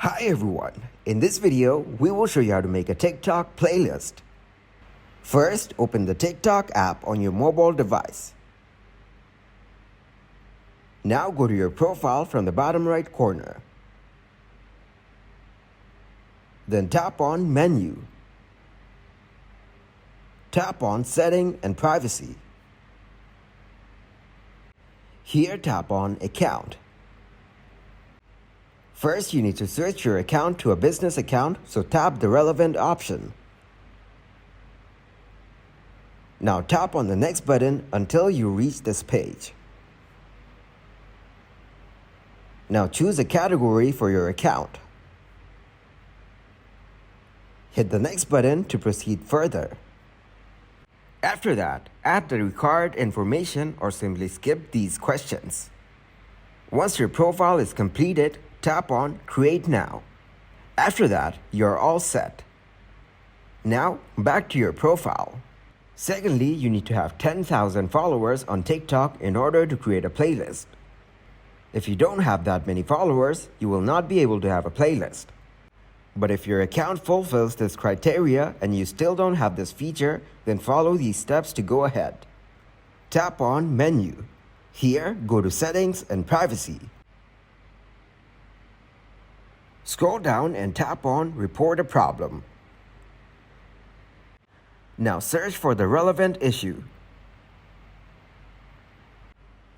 Hi everyone, in this video we will show you how to make a TikTok playlist. First, open the TikTok app on your mobile device. Now go to your profile from the bottom right corner. Then tap on Menu. Tap on Setting and Privacy. Here tap on Account. First, you need to switch your account to a business account, so tap the relevant option. Now tap on the next button until you reach this page. Now choose a category for your account. Hit the next button to proceed further. After that, add the required information or simply skip these questions. Once your profile is completed, tap on Create Now. After that, you're all set. Now, back to your profile. Secondly, you need to have 10,000 followers on TikTok in order to create a playlist. If you don't have that many followers, you will not be able to have a playlist. But if your account fulfills this criteria and you still don't have this feature, then follow these steps to go ahead. Tap on Menu. Here, go to Settings and Privacy. Scroll down and tap on Report a Problem. Now search for the relevant issue.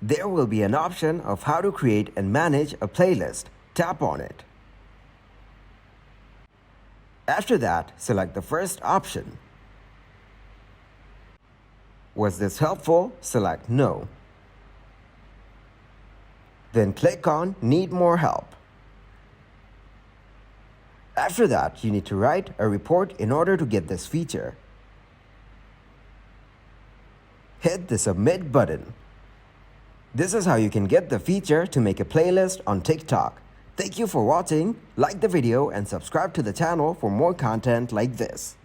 There will be an option of how to create and manage a playlist. Tap on it. After that, select the first option. Was this helpful? Select No. Then click on Need More Help. After that, you need to write a report in order to get this feature. Hit the Submit button. This is how you can get the feature to make a playlist on TikTok. Thank you for watching. Like the video and subscribe to the channel for more content like this.